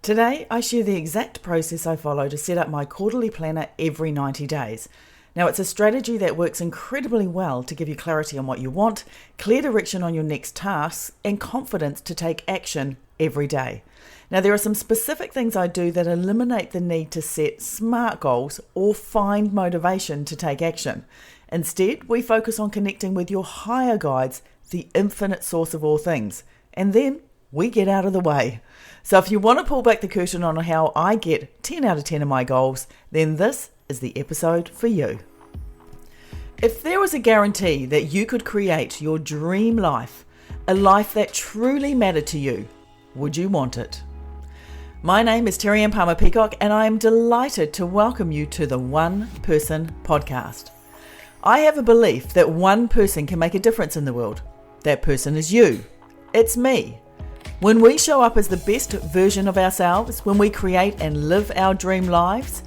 Today, I share the exact process I follow to set up my quarterly planner every 90 days. Now, it's a strategy that works incredibly well to give you clarity on what you want, clear direction on your next tasks, and confidence to take action every day. Now, there are some specific things I do that eliminate the need to set SMART goals or find motivation to take action. Instead, we focus on connecting with your higher guides, the infinite source of all things, and then we get out of the way. So if you want to pull back the curtain on how I get 10 out of 10 of my goals, then this is the episode for you. If there was a guarantee that you could create your dream life, a life that truly mattered to you, would you want it? My name is Terriane Palmer-Peacock, and I am delighted to welcome you to the One Person Podcast. I have a belief that one person can make a difference in the world. That person is you. It's me. When we show up as the best version of ourselves, when we create and live our dream lives,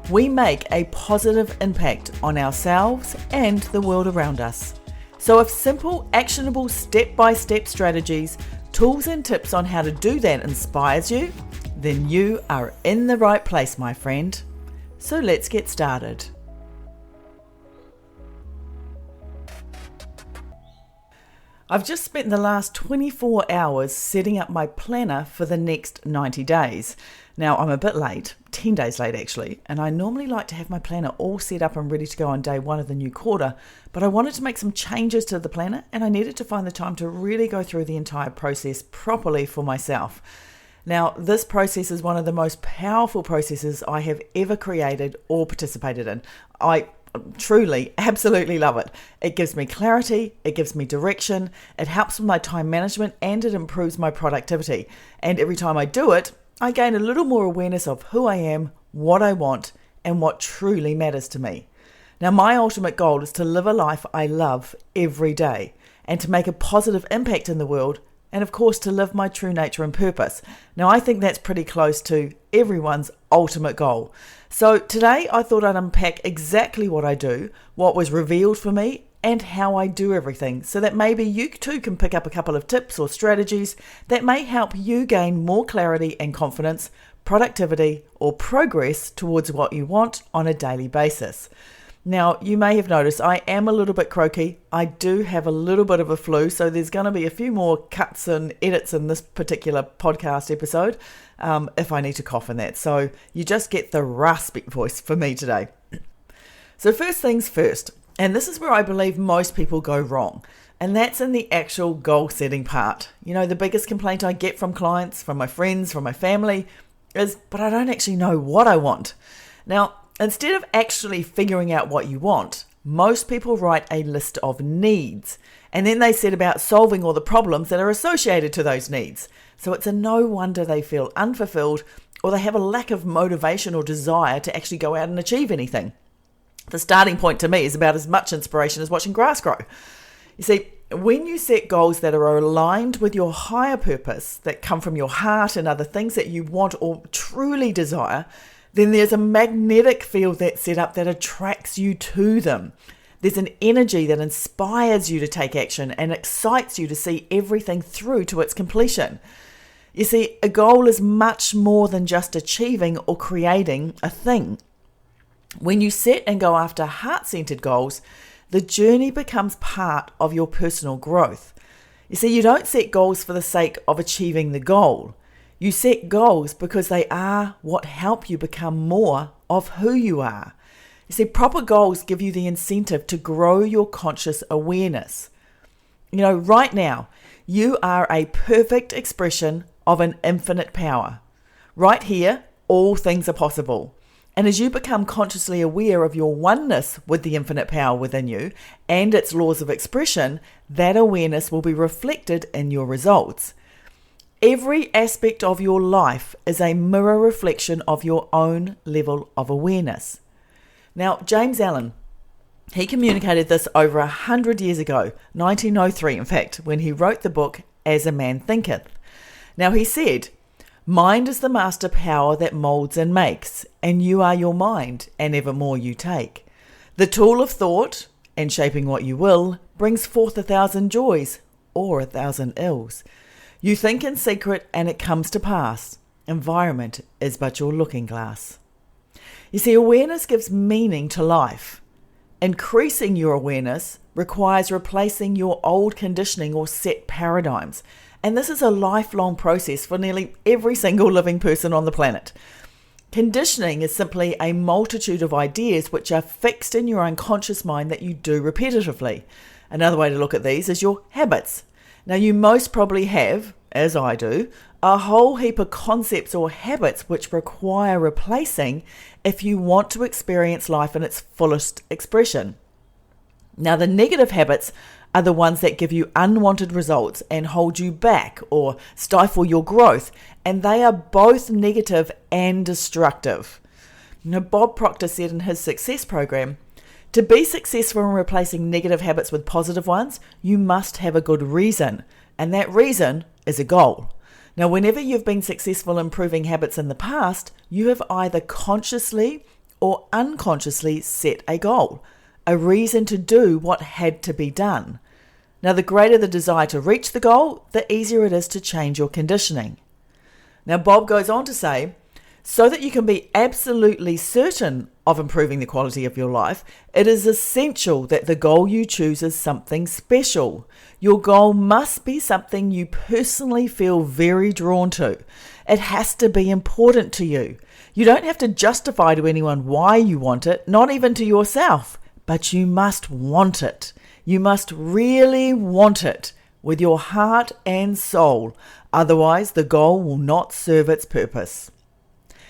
we make a positive impact on ourselves and the world around us. So if simple, actionable, step-by-step strategies, tools and tips on how to do that inspires you, then you are in the right place, my friend. So let's get started. I've just spent the last 24 hours setting up my planner for the next 90 days. Now, I'm a bit late, 10 days late actually, and I normally like to have my planner all set up and ready to go on day one of the new quarter, but I wanted to make some changes to the planner and I needed to find the time to really go through the entire process properly for myself. Now, this process is one of the most powerful processes I have ever created or participated in. I truly, absolutely love it. It gives me clarity, it gives me direction, it helps with my time management, and it improves my productivity. And every time I do it, I gain a little more awareness of who I am, what I want, and what truly matters to me. Now, my ultimate goal is to live a life I love every day and to make a positive impact in the world, and of course to live my true nature and purpose. Now, I think that's pretty close to everyone's ultimate goal. So today I thought I'd unpack exactly what I do, what was revealed for me, and how I do everything, so that maybe you too can pick up a couple of tips or strategies that may help you gain more clarity and confidence, productivity, or progress towards what you want on a daily basis. Now, you may have noticed I am a little bit croaky. I do have a little bit of a flu, so there's going to be a few more cuts and edits in this particular podcast episode if I need to cough in that. So you just get the raspy voice for me today. So first things first, and this is where I believe most people go wrong, and that's in the actual goal setting part. You know, the biggest complaint I get from clients, from my friends, from my family is, but I don't actually know what I want. Now, instead of actually figuring out what you want, most people write a list of needs, and then they set about solving all the problems that are associated to those needs. So it's a no wonder they feel unfulfilled, or they have a lack of motivation or desire to actually go out and achieve anything. The starting point to me is about as much inspiration as watching grass grow. You see, when you set goals that are aligned with your higher purpose, that come from your heart and other things that you want or truly desire, then there's a magnetic field that's set up that attracts you to them. There's an energy that inspires you to take action and excites you to see everything through to its completion. You see, a goal is much more than just achieving or creating a thing. When you set and go after heart-centered goals, the journey becomes part of your personal growth. You see, you don't set goals for the sake of achieving the goal. You set goals because they are what help you become more of who you are. You see, proper goals give you the incentive to grow your conscious awareness. You know, right now, you are a perfect expression of an infinite power. Right here, all things are possible. And as you become consciously aware of your oneness with the infinite power within you and its laws of expression, that awareness will be reflected in your results. Every aspect of your life is a mirror reflection of your own level of awareness. Now, James Allen, he communicated this over 100 years ago, 1903 in fact, when he wrote the book As a Man Thinketh. Now he said, "Mind is the master power that molds and makes, and you are your mind, and evermore you take. The tool of thought, and shaping what you will, brings forth 1,000 joys, or 1,000 ills. You think in secret, and it comes to pass. Environment is but your looking glass. You see, awareness gives meaning to life. Increasing your awareness requires replacing your old conditioning or set paradigms. And this is a lifelong process for nearly every single living person on the planet. Conditioning is simply a multitude of ideas which are fixed in your unconscious mind that you do repetitively. Another way to look at these is your habits. Now, you most probably have, as I do, a whole heap of concepts or habits which require replacing if you want to experience life in its fullest expression. Now, the negative habits are the ones that give you unwanted results and hold you back or stifle your growth, and they are both negative and destructive. Bob Proctor said in his success program, to be successful in replacing negative habits with positive ones, you must have a good reason, and that reason is a goal. Now, whenever you've been successful in improving habits in the past, you have either consciously or unconsciously set a goal, a reason to do what had to be done. Now, the greater the desire to reach the goal, the easier it is to change your conditioning. Now, Bob goes on to say, so that you can be absolutely certain of improving the quality of your life, it is essential that the goal you choose is something special. Your goal must be something you personally feel very drawn to. It has to be important to you. You don't have to justify to anyone why you want it, not even to yourself, but you must want it. You must really want it with your heart and soul. Otherwise, the goal will not serve its purpose.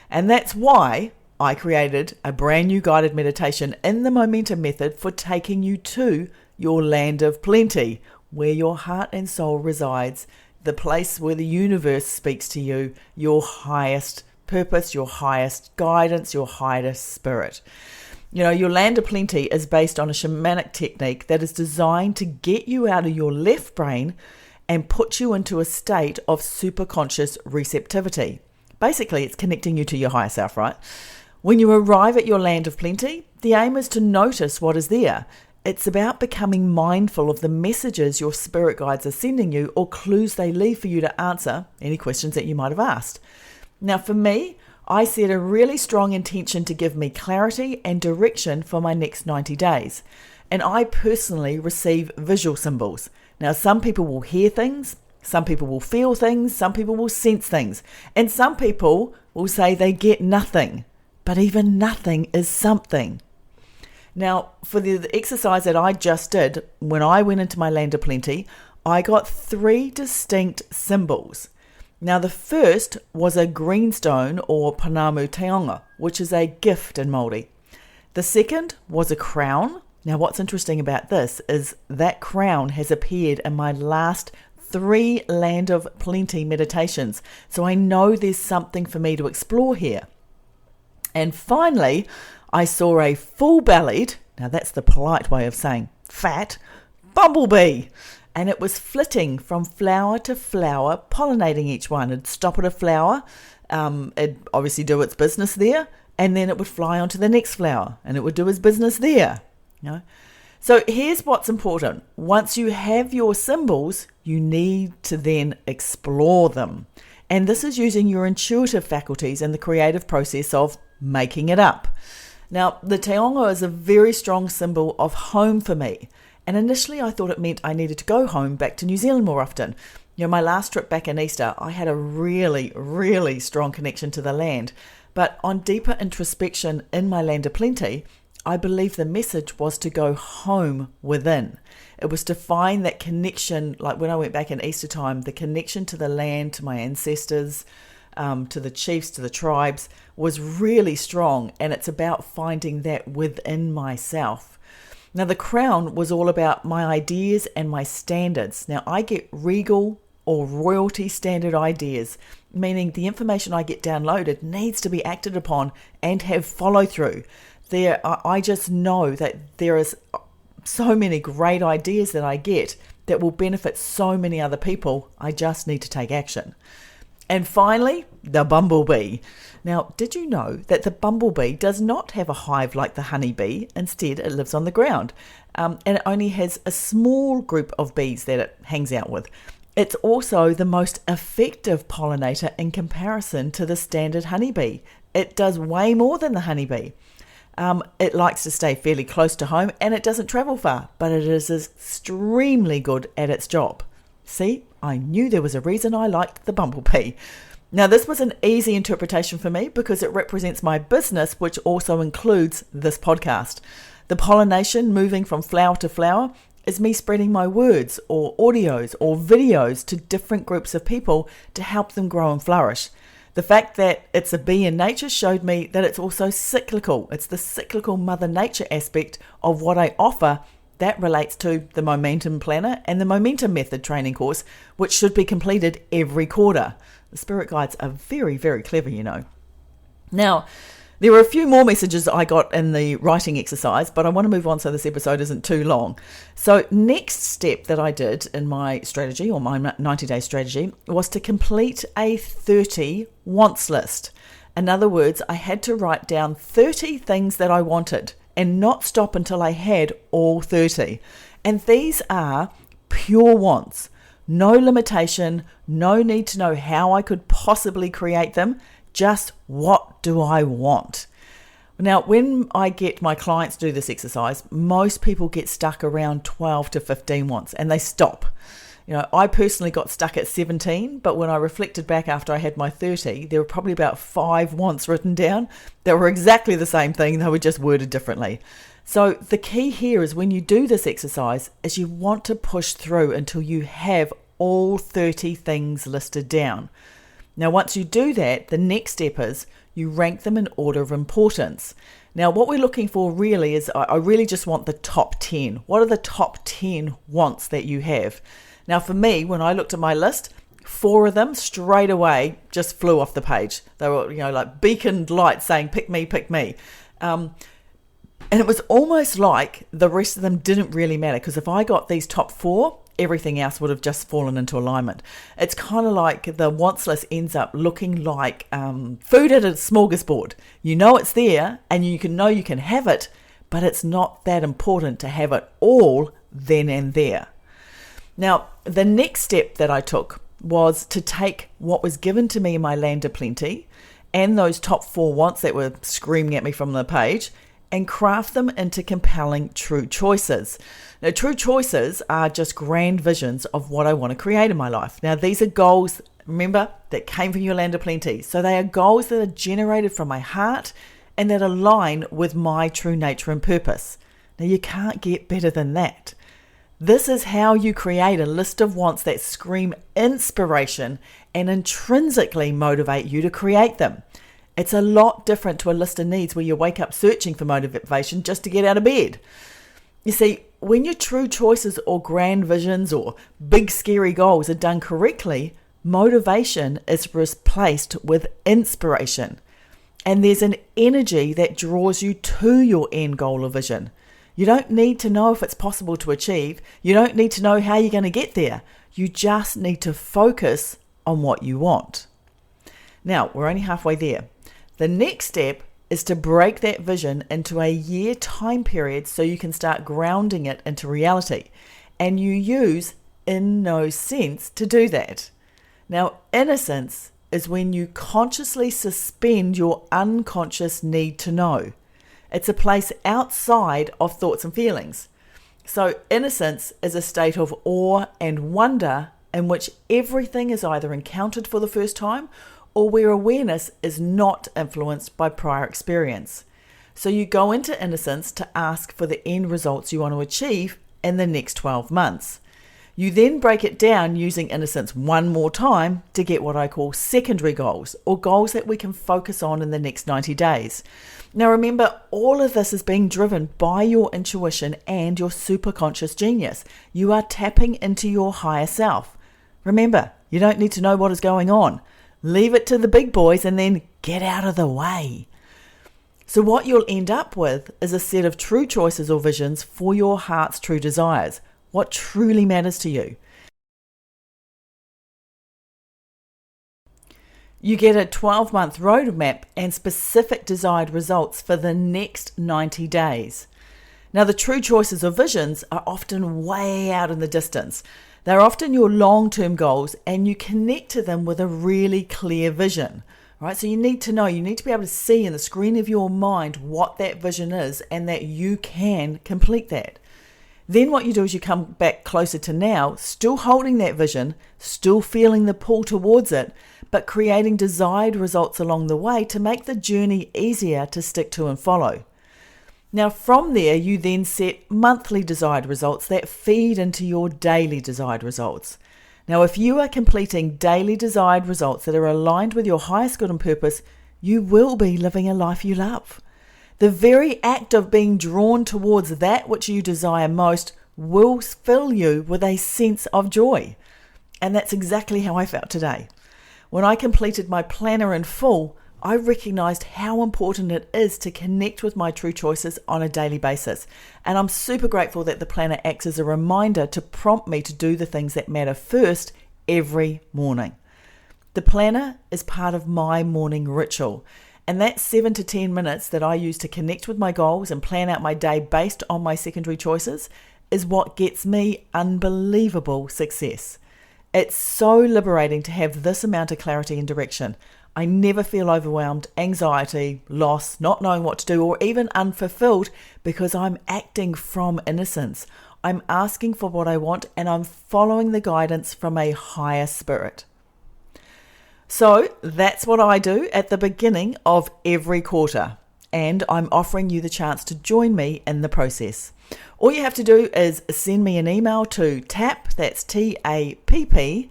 And that's why I created a brand new guided meditation in the Momentum Method for taking you to your land of plenty, where your heart and soul resides, the place where the universe speaks to you, your highest purpose, your highest guidance, your highest spirit. Your land of plenty is based on a shamanic technique that is designed to get you out of your left brain and put you into a state of superconscious receptivity. Basically, it's connecting you to your higher self, right? When you arrive at your land of plenty, the aim is to notice what is there. It's about becoming mindful of the messages your spirit guides are sending you or clues they leave for you to answer any questions that you might have asked. Now, for me, I set a really strong intention to give me clarity and direction for my next 90 days. And I personally receive visual symbols. Now, some people will hear things, some people will feel things, some people will sense things, and some people will say they get nothing. But even nothing is something. Now, for the exercise that I just did, when I went into my land of plenty, I got 3 distinct symbols. Now, the first was a greenstone or Palmer-Peacock, which is a gift in Māori. The second was a crown. Now, what's interesting about this is that crown has appeared in my last 3 land of plenty meditations. So I know there's something for me to explore here. And finally, I saw a full-bellied, now that's the polite way of saying fat, bumblebee. And it was flitting from flower to flower, pollinating each one. It'd stop at a flower, it'd obviously do its business there, and then it would fly onto the next flower, and it would do its business there. So here's what's important. Once you have your symbols, you need to then explore them. And this is using your intuitive faculties and the creative process of making it up. Now, the te onga is a very strong symbol of home for me. And initially I thought it meant I needed to go home back to New Zealand more often. My last trip back in Easter, I had a really, really strong connection to the land. But on deeper introspection in my land of plenty, I believe the message was to go home within. It was to find that connection, like when I went back in Easter time, the connection to the land, to my ancestors, to the chiefs, to the tribes, was really strong. And it's about finding that within myself. Now, the crown was all about my ideas and my standards. Now, I get regal or royalty standard ideas, meaning the information I get downloaded needs to be acted upon and have follow through. I just know that there is so many great ideas that I get that will benefit so many other people. I just need to take action. And finally, the bumblebee. Now, did you know that the bumblebee does not have a hive like the honeybee? Instead, it lives on the ground. And it only has a small group of bees that it hangs out with. It's also the most effective pollinator in comparison to the standard honeybee. It does way more than the honeybee. It likes to stay fairly close to home and it doesn't travel far, but it is extremely good at its job. See, I knew there was a reason I liked the bumblebee. Now, this was an easy interpretation for me because it represents my business, which also includes this podcast. The pollination moving from flower to flower is me spreading my words or audios or videos to different groups of people to help them grow and flourish. The fact that it's a bee in nature showed me that it's also cyclical. It's the cyclical Mother Nature aspect of what I offer that relates to the Momentum Planner and the Momentum Method training course, which should be completed every quarter. The spirit guides are very, very clever, you know. Now, there were a few more messages I got in the writing exercise, but I want to move on so this episode isn't too long. So next step that I did in my strategy, or my 90-day strategy, was to complete a 30 wants list. In other words, I had to write down 30 things that I wanted and not stop until I had all 30. And these are pure wants. No limitation, no need to know how I could possibly create them. Just what do I want? Now, when I get my clients do this exercise, most people get stuck around 12 to 15 wants and they stop. You know, I personally got stuck at 17, but when I reflected back after I had my 30, there were probably about 5 wants written down that were exactly the same thing, they were just worded differently. So the key here is when you do this exercise is you want to push through until you have all 30 things listed down. Now, once you do that, the next step is you rank them in order of importance. Now, what we're looking for really is I really just want the top 10. What are the top 10 wants that you have? Now, for me, when I looked at my list, 4 of them straight away just flew off the page. They were, like beaconed lights saying, pick me, pick me. And it was almost like the rest of them didn't really matter because if I got these top 4, everything else would have just fallen into alignment. It's kind of like the wants list ends up looking like food at a smorgasbord. You know it's there and you can have it, but it's not that important to have it all then and there. Now, the next step that I took was to take what was given to me in my Land of Plenty and those top 4 wants that were screaming at me from the page and craft them into compelling true choices. Now, true choices are just grand visions of what I want to create in my life. Now, these are goals, remember, that came from your Land of Plenty. So they are goals that are generated from my heart and that align with my true nature and purpose. Now, you can't get better than that. This is how you create a list of wants that scream inspiration and intrinsically motivate you to create them. It's a lot different to a list of needs where you wake up searching for motivation just to get out of bed. You see, when your true choices or grand visions or big scary goals are done correctly, motivation is replaced with inspiration. And there's an energy that draws you to your end goal or vision. You don't need to know if it's possible to achieve. You don't need to know how you're going to get there. You just need to focus on what you want. Now, we're only halfway there. The next step is to break that vision into a year time period so you can start grounding it into reality. And you use in no sense to do that. Now, innocence is when you consciously suspend your unconscious need to know. It's a place outside of thoughts and feelings. So innocence is a state of awe and wonder in which everything is either encountered for the first time or where awareness is not influenced by prior experience. So you go into innocence to ask for the end results you want to achieve in the next 12 months. You then break it down using innocence one more time to get what I call secondary goals, or goals that we can focus on in the next 90 days. Now remember, all of this is being driven by your intuition and your superconscious genius. You are tapping into your higher self. Remember, you don't need to know what is going on. Leave it to the big boys and then get out of the way. So what you'll end up with is a set of true choices or visions for your heart's true desires. What truly matters to you. You get a 12-month roadmap and specific desired results for the next 90 days. Now, the true choices or visions are often way out in the distance. They're often your long-term goals, and you connect to them with a really clear vision, right? So you need to be able to see in the screen of your mind what that vision is and that you can complete that. Then what you do is you come back closer to now, still holding that vision, still feeling the pull towards it, but creating desired results along the way to make the journey easier to stick to and follow. Now from there, you then set monthly desired results that feed into your daily desired results. Now if you are completing daily desired results that are aligned with your highest good and purpose, you will be living a life you love. The very act of being drawn towards that which you desire most will fill you with a sense of joy. And that's exactly how I felt today. When I completed my planner in full, I recognized how important it is to connect with my true choices on a daily basis. And I'm super grateful that the planner acts as a reminder to prompt me to do the things that matter first every morning. The planner is part of my morning ritual. And that 7 to 10 minutes that I use to connect with my goals and plan out my day based on my secondary choices is what gets me unbelievable success. It's so liberating to have this amount of clarity and direction. I never feel overwhelmed, anxiety, loss, not knowing what to do, or even unfulfilled because I'm acting from innocence. I'm asking for what I want and I'm following the guidance from a higher spirit. So that's what I do at the beginning of every quarter, and I'm offering you the chance to join me in the process. All you have to do is send me an email to TAPP, that's TAPP,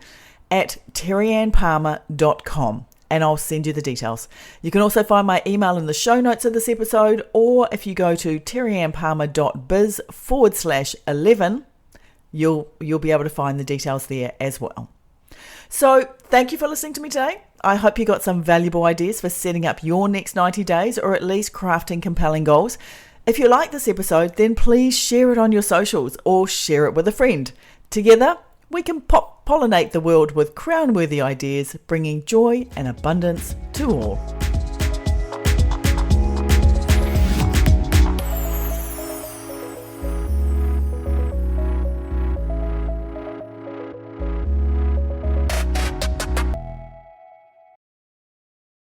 at terrianepalmer.com. And I'll send you the details. You can also find my email in the show notes of this episode, or if you go to terrianepalmer.biz/11, you'll be able to find the details there as well. So thank you for listening to me today. I hope you got some valuable ideas for setting up your next 90 days, or at least crafting compelling goals. If you like this episode, then please share it on your socials or share it with a friend. Together, we can pollinate the world with crown-worthy ideas, bringing joy and abundance to all.